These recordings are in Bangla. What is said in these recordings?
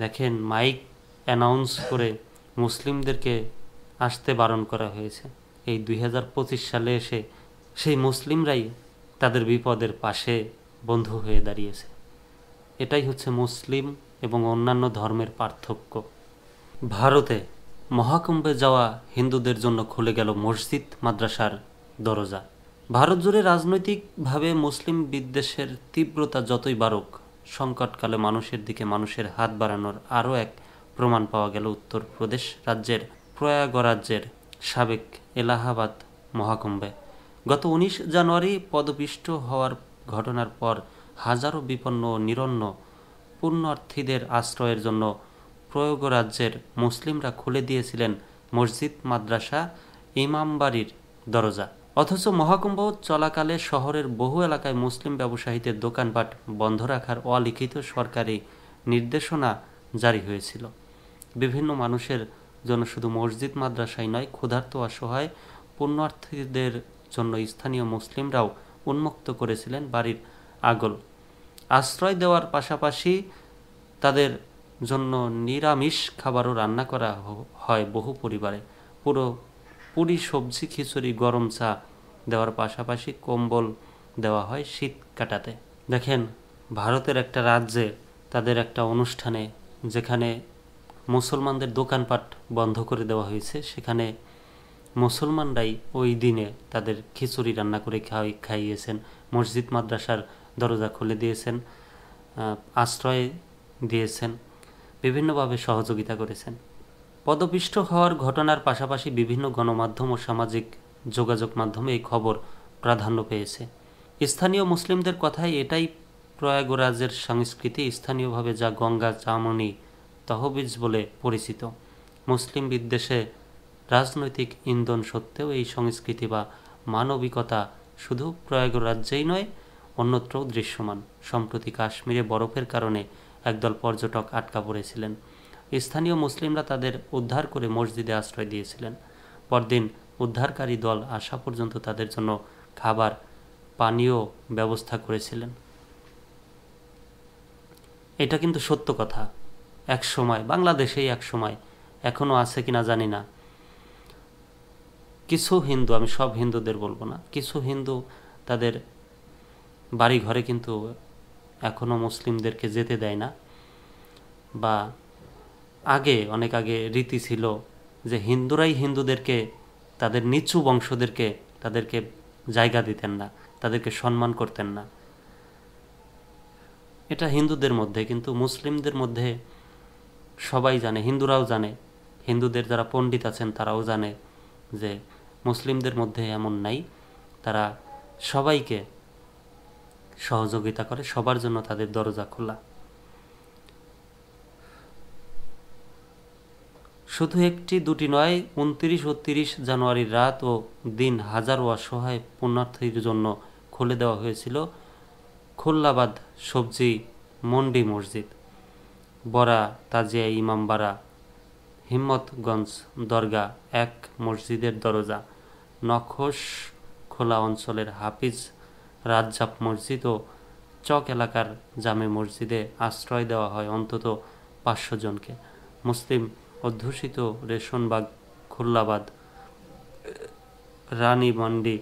দেখেন, মাইক অ্যানাউন্স করে মুসলিমদেরকে আসতে বারণ করা হয়েছে। এই 2025 সালে এসে সেই মুসলিমরাই তাদের বিপদের পাশে বন্ধু হয়ে দাঁড়িয়েছে। এটাই হচ্ছে মুসলিম এবং অন্যান্য ধর্মের পার্থক্য। ভারতে মহাকুম্ভে যাওয়া হিন্দুদের জন্য খুলে গেল মসজিদ মাদ্রাসার দরজা। ভারত জুড়ে রাজনৈতিকভাবে মুসলিম বিদ্বেষের তীব্রতা যতই বাড়ুক, সংকটকালে মানুষের দিকে মানুষের হাত বাড়ানোর আরও এক প্রমাণ পাওয়া গেল উত্তরপ্রদেশ রাজ্যের প্রয়াগরাজ্যের সাবেক এলাহাবাদ মহাকুম্ভে। গত 19 জানুয়ারি পদপিষ্ট হওয়ার ঘটনার পর হাজারো বিপন্ন ও নিরন্ন পুণ্যার্থীদের আশ্রয়ের জন্য প্রয়াগরাজ্যের মুসলিমরা খুলে দিয়েছিলেন মসজিদ, মাদ্রাসা, ইমামবাড়ির দরজা। অথচ মহাকুম্ভ চলাকালে শহরের বহু এলাকায় মুসলিম ব্যবসায়ীদের দোকানপাট বন্ধ রাখার অলিখিত সরকারি নির্দেশনা জারি হয়েছিল। বিভিন্ন মানুষের জন্য শুধু মসজিদ মাদ্রাসাই নয়, ক্ষুধার্ত অসহায় পুণ্যার্থীদের জন্য স্থানীয় মুসলিমরাও উন্মুক্ত করেছিলেন বাড়ির আগল। আশ্রয় দেওয়ার পাশাপাশি তাদের জন্য নিরামিষ খাবারও রান্না করা হয় বহু পরিবারে। পুরি, সবজি, খিচুড়ি, গরম চা দেওয়ার পাশাপাশি কম্বল দেওয়া হয় শীত কাটাতে। দেখেন, ভারতের একটা রাজ্যে তাদের একটা অনুষ্ঠানে যেখানে মুসলমানদের দোকানপাট বন্ধ করে দেওয়া হয়েছে, সেখানে মুসলমানরাই ওই দিনে তাদের খিচুড়ি রান্না করে খাইয়েছেন, মসজিদ মাদ্রাসার দরজা খুলে দিয়েছেন, আশ্রয় দিয়েছেন, বিভিন্নভাবে সহযোগিতা করেছেন। পদপিষ্ট হওয়ার ঘটনার পাশাপাশি বিভিন্ন গণমাধ্যম ও সামাজিক যোগাযোগ মাধ্যমে এই খবর প্রাধান্য পেয়েছে। স্থানীয় মুসলিমদের কথায় এটাই প্রয়াগরাজের সংস্কৃতি, স্থানীয়ভাবে যা গঙ্গা চামনি তহবিজ বলে পরিচিত। মুসলিম বিদ্বেষে রাজনৈতিক ইন্ধন সত্ত্বেও এই সংস্কৃতি বা মানবিকতা শুধু প্রয়াগরাজ্যেই নয়, অন্যত্রও দৃশ্যমান। সম্প্রতি কাশ্মীরে বরফের কারণে একদল পর্যটক আটকা পড়েছিলেন। স্থানীয় মুসলিমরা তাদের উদ্ধার করে মসজিদে আশ্রয় দিয়েছিলেন। পরদিন উদ্ধারকারী দল আসা পর্যন্ত তাদের জন্য খাবার পানীয় ব্যবস্থা করেছিলেন। এটা কিন্তু সত্য কথা। এক সময় বাংলাদেশেই এক সময়, এখনও আছে কিনা জানি না, কিছু হিন্দু, আমি সব হিন্দুদের বলবো না, কিছু হিন্দু তাদের বাড়ি ঘরে কিন্তু এখনও মুসলিমদেরকে যেতে দেয় না। বা অনেক আগে রীতি ছিল যে হিন্দুরাই হিন্দুদেরকে, তাদের নিচু বংশদেরকে তাদেরকে জায়গা দিতেন না, তাদেরকে সম্মান করতেন না। এটা হিন্দুদের মধ্যে, কিন্তু মুসলিমদের মধ্যে সবাই জানে, হিন্দুরাও জানে, হিন্দুদের যারা পণ্ডিত আছেন তারাও জানে যে মুসলিমদের মধ্যে এমন নাই। তারা সবাইকে সহযোগিতা করে, সবার জন্য তাদের দরজা খোলা। শুধু একটি দুটি নয়, 29 ও 30 জানুয়ারির রাত ও দিন হাজারো অসহায় পুণ্যার্থীর জন্য খুলে দেওয়া হয়েছিল খুল্লাবাদ সবজি মন্ডি মসজিদ, বরা তাজিয়া ইমামবাড়া, হিম্মতগঞ্জ দরগা এক মসজিদের দরজা, নখোশ খোলা অঞ্চলের হাফিজ রাজ্জাক মসজিদ ও চক এলাকার জামে মসজিদে আশ্রয় দেওয়া হয় অন্তত 500 জনকে। মুসলিম অধ্যুষিত রেশনবাগ, খুল্লাবাদ, রানীমন্ডি,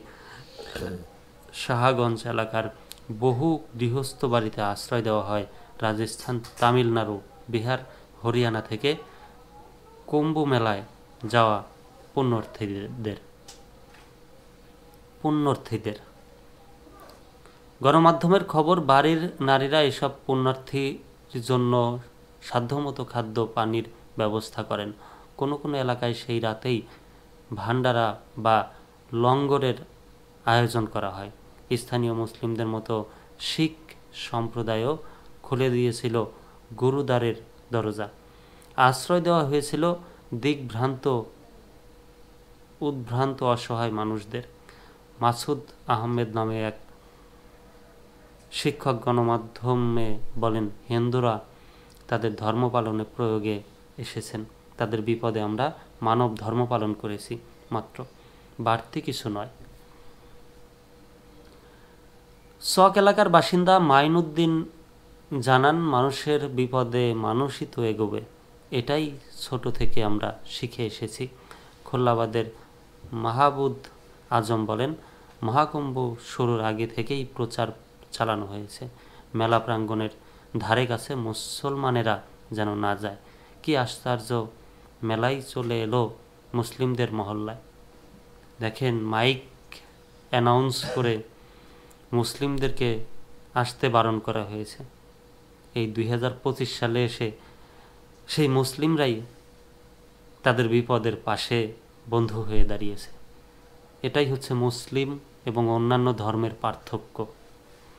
শাহগঞ্জ এলাকার বহু গৃহস্থ বাড়িতে আশ্রয় দেওয়া হয় রাজস্থান, তামিলনাড়ু, বিহার, হরিয়ানা থেকে কুম্ভ মেলায় যাওয়া পুণ্যার্থীদের। গণমাধ্যমের খবর, বাড়ির নারীরা এসব পুণ্যার্থীর জন্য সাধ্যমতো খাদ্য পানির ব্যবস্থা করেন। কোনো কোনো এলাকায় সেই রাতেই ভান্ডারা বা লঙ্গরের আয়োজন করা হয়। স্থানীয় মুসলিমদের মতো শিখ সম্প্রদায়ও খুলে দিয়েছিল গুরুদ্বারের দরজা। আশ্রয় দেওয়া হয়েছিল উদ্ভ্রান্ত অসহায় মানুষদের। মাসুদ আহমেদ নামে এক শিক্ষক গণমাধ্যমে বলেন, হিন্দুরা তাদের ধর্ম পালনে প্রয়োগে এসেছেন, তাদের বিপদে আমরা মানব ধর্ম পালন করেছি মাত্র, বাড়তি কিছু নয়। চক এলাকার বাসিন্দা মাইনুদ্দিন জানান মানুষের বিপদে মানুষই তো এগোবে, এটাই ছোট থেকে আমরা শিখে এসেছি। খোল্লাবাদের মাহবুব আজম বলেন, মহাকুম্ভ শুরুর আগে থেকেই প্রচার চালানো হয়েছে, মেলা প্রাঙ্গণের ধারে কাছে মুসলমানেরা যেন না যায়। কি আশ্চর্য, মেলাই চলে এলো মুসলিমদের মহল্লায়। দেখেন, মাইক অ্যানাউন্স করে মুসলিমদেরকে আসতে বারণ করা হয়েছে। এই 2025 সালে এসে সেই মুসলিমরাই তাদের বিপদের পাশে বন্ধু হয়ে দাঁড়িয়েছে। এটাই হচ্ছে মুসলিম এবং অন্যান্য ধর্মের পার্থক্য।